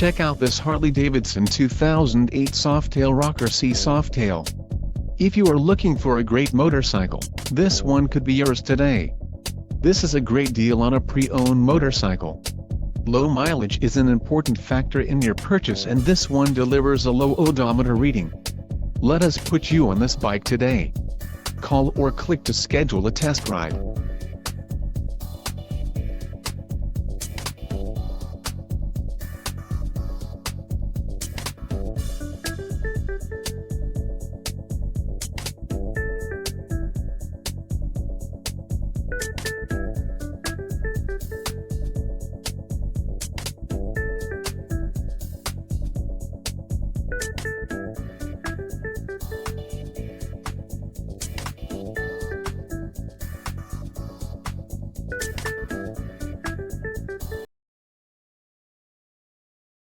Check out this Harley-Davidson 2008 Softail Rocker C Softail. If you are looking for a great motorcycle, this one could be yours today. This is a great deal on a pre-owned motorcycle. Low mileage is an important factor in your purchase, and this one delivers a low odometer reading. Let us put you on this bike today. Call or click to schedule a test ride.